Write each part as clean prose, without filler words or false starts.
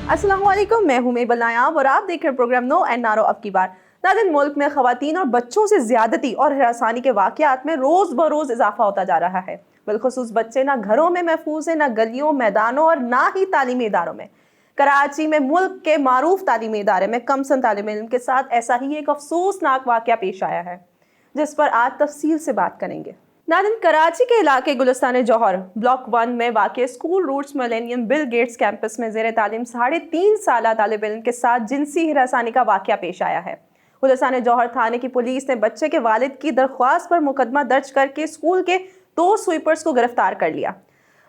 अस्सलाम वालेकुम, मैं हूं मेबल नायाब और आप देख रहे हैं प्रोग्राम नो एंड नारो अब की बार। नाज़रीन, मुल्क में ख़वातीन और बच्चों से ज़्यादती और हरासानी के वाक़यात में रोज़ ब रोज़ इजाफा होता जा रहा है। बिलखुसूस बच्चे ना घरों में महफूज हैं, ना गलियों, मैदानों और ना ही तालीमी इदारों में। कराची में मुल्क के मारूफ तालीमी इदारे में कमसन तालिब इल्म के साथ ऐसा ही एक अफसोसनाक वाक़या पेश आया है, जिस पर आज तफसील से बात करेंगे। नाज़रीन, कराची के इलाके गुलिस्तान जौहर ब्लॉक 1 में वाक़ school roots millennium Bill Gates campus में ज़ेर तालीम 3.5 साल तालिब इल्म के साथ जिनसी हिरासानी का वाक़या पेश आया है। गुलिस्तान जौहर थाने की पुलिस ने बच्चे के वालिद की दरख्वास्त पर मुकदमा दर्ज करके स्कूल के 2 स्वीपर्स को गिरफ्तार कर लिया।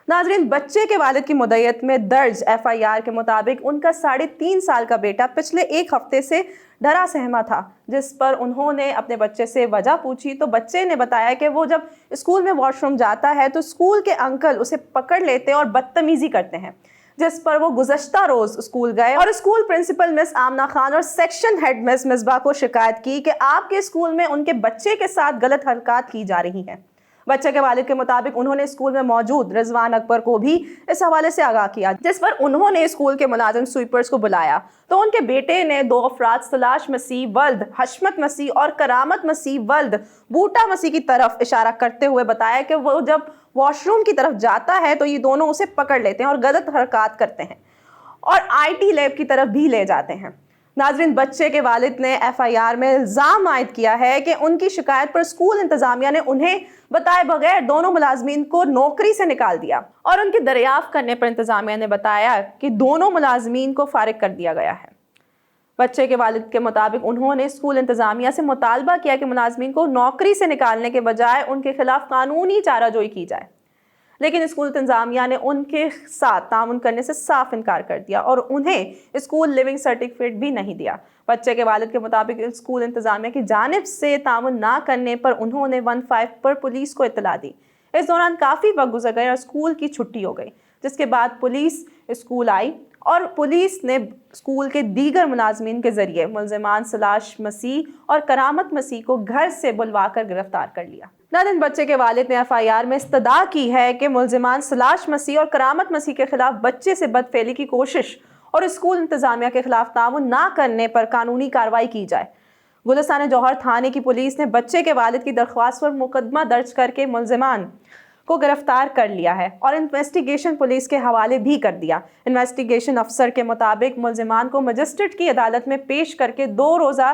नाज़रीन, बच्चे के वालिद की मुद्दत में दर्ज FIR के मुताबिक उनका 3.5 साल का बेटा पिछले एक हफ्ते से डरा सहमा था, जिस पर उन्होंने अपने बच्चे से वजह पूछी तो बच्चे ने बताया कि वो जब स्कूल में वॉशरूम जाता है तो स्कूल के अंकल उसे पकड़ लेते और बदतमीजी करते हैं, जिस पर वो गुज़श्ता रोज़ स्कूल गए और स्कूल प्रिंसिपल मिस आमना खान और सेक्शन हेड मिस मिसबा को शिकायत की कि आपके स्कूल में उनके बच्चे के साथ गलत हरकत की जा रही हैं। बच्चे के वालिद के मुताबिक उन्होंने स्कूल में मौजूद रिजवान अकबर को भी इस हवाले से आगाह किया, जिस पर उन्होंने स्कूल के मुलाजिम स्वीपर्स को बुलाया तो उनके बेटे ने 2 अफराद सलाश मसीह वल्द हशमत मसीह और करामत मसीह वल्द बूटा मसीह की तरफ इशारा करते हुए बताया कि वो जब वॉशरूम की तरफ जाता है तो ये दोनों उसे पकड़ लेते हैं और गलत हरकत करते हैं और IT लैब की तरफ भी ले जाते हैं। नाज़रीन, बच्चे के वालिद ने FIR में इल्ज़ाम आयद किया है कि उनकी शिकायत पर स्कूल इंतज़ामिया ने उन्हें बताए बगैर दोनों मुलाजमीन को नौकरी से निकाल दिया और उनकी दरियाफ्त करने पर इंतज़ामिया ने बताया कि दोनों मुलाजमीन को फारिग कर दिया गया है। बच्चे के वालिद के मुताबिक उन्होंने स्कूल इंतज़ामिया से मुतालबा किया कि मुलाजमीन को नौकरी से निकालने के बजाय उनके खिलाफ कानूनी चाराजोई की जाए, लेकिन स्कूल इंतज़ामिया ने उनके साथ तामुन करने से साफ इनकार कर दिया और उन्हें स्कूल लिविंग सर्टिफिकेट भी नहीं दिया। बच्चे के वालिद के मुताबिक स्कूल इंतज़ामिया की जानिब से तामुन ना करने पर उन्होंने 15 पर पुलिस को इत्तला दी। इस दौरान काफ़ी वक्त गुजर गया और स्कूल की छुट्टी हो गई, जिसके बाद पुलिस स्कूल आई और पुलिस ने स्कूल के दीगर मुलाजमीन के जरिए मुल्ज़िमान सलाश मसीह और करामत मसीह को घर से बुलवा कर गिरफ्तार कर लिया। नाज़रीन, बच्चे के वालिद ने FIR में इस्तदा की है कि मुल्ज़िमान सलाश मसीह और करामत मसीह के खिलाफ बच्चे से बदफेली की कोशिश और स्कूल इंतज़ामिया के खिलाफ तामुन ना करने पर कानूनी कार्रवाई की जाए। गुलिस्तान जौहर थाने की पुलिस ने बच्चे के वालिद की दरख्वास्त पर मुकदमा दर्ज करके मुल्ज़िमान को गिरफ्तार कर लिया है और इन्वेस्टिगेशन पुलिस के हवाले भी कर दिया। इन्वेस्टिगेशन अफसर के मुताबिक मुल्ज़िमान को मजिस्ट्रेट की अदालत में पेश करके 2 रोज़ा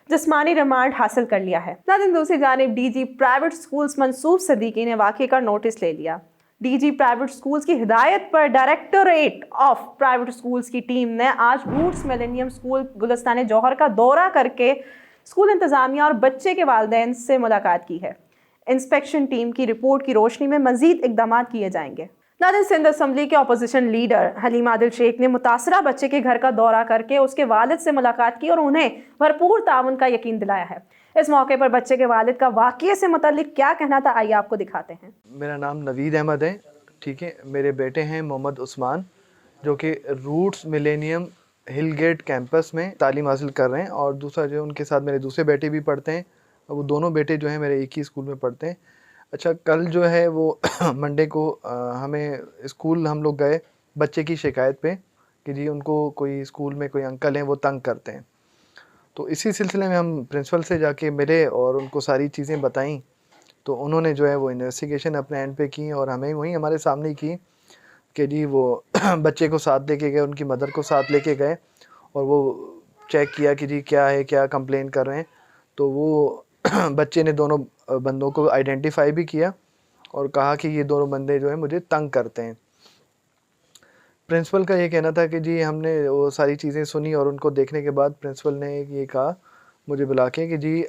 जिस्मानी रिमांड हासिल कर लिया है। नाज़रीन, दूसरी जानिब DG private schools Mansoor Siddiqui ने वाक़े का नोटिस ले लिया। DG प्राइवेट स्कूल्स की हिदायत पर डायरेक्टोरेट ऑफ प्राइवेट स्कूल्स की टीम ने आज रूट्स मिलेनियम स्कूल गुलिस्तान जौहर का दौरा करके स्कूल इंतज़ामिया और बच्चे के वालिदैन से मुलाकात की है। इंस्पेक्शन टीम की रिपोर्ट की रोशनी में मज़ीद इक़दाम किए जाएंगे। नाज़रीन, सिंध असम्बली के अपोजिशन लीडर हलीमा आदिल शेख ने मुतासरा बच्चे के घर का दौरा करके उसके वालिद से मुलाकात की और उन्हें भरपूर ताउन का यकीन दिलाया है। इस मौके पर बच्चे के वालिद का वाक़ये से मुतल्लिक क्या कहना था, आइए आपको दिखाते हैं। मेरा नाम नवीद अहमद है, ठीक है। मेरे बेटे हैं मोहम्मद उस्मान, जो कि रूट्स मिलेनियम हिल गेट कैंपस में तालीम हासिल कर रहे हैं और दूसरा जो उनके साथ मेरे दूसरे बेटे भी पढ़ते हैं। वो दोनों बेटे जो हैं मेरे एक ही स्कूल में पढ़ते हैं। अच्छा, कल जो है वो मंडे को हमें स्कूल हम लोग गए बच्चे की शिकायत पे कि जी उनको कोई स्कूल में कोई अंकल हैं वो तंग करते हैं। तो इसी सिलसिले में हम प्रिंसिपल से जाके मिले और उनको सारी चीज़ें बताईं। तो उन्होंने जो है वो इन्वेस्टिगेशन अपने एंड पे की और हमें वहीं हमारे सामने ही की कि जी वो बच्चे को साथ लेके गए, उनकी मदर को साथ लेके गए और वो चेक किया कि जी क्या है, क्या कंप्लेन कर रहे हैं। तो वो बच्चे ने दोनों बंदों को आइडेंटिफाई भी किया और कहा कि ये दोनों बंदे जो है मुझे तंग करते हैं। प्रिंसिपल का ये कहना था कि जी हमने वो सारी चीज़ें सुनी और उनको देखने के बाद प्रिंसिपल ने ये कहा मुझे बुला के कि जी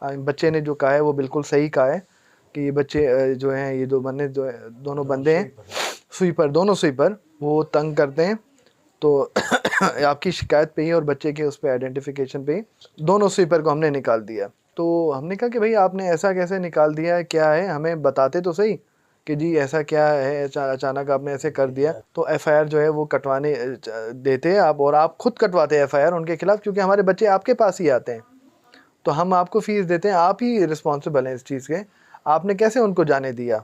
बच्चे ने जो कहा है वो बिल्कुल सही कहा है कि ये बच्चे जो हैं ये दोनों बंदे हैं स्वीपर, दोनों स्वीपर वो तंग करते हैं। तो आपकी शिकायत पे ही और बच्चे के उस पर आइडेंटिफिकेशन पे ही दोनों स्वीपर को हमने निकाल दिया। तो हमने कहा कि भाई आपने ऐसा कैसे निकाल दिया है, क्या है, हमें बताते तो सही कि जी ऐसा क्या है, अचानक आपने ऐसे कर दिया। तो FIR जो है वो कटवाने देते आप और आप खुद कटवाते FIR उनके खिलाफ, क्योंकि हमारे बच्चे आपके पास ही आते हैं। तो हम आपको फ़ीस देते हैं, आप ही रिस्पॉन्सिबल हैं इस चीज़ के, आपने कैसे उनको जाने दिया।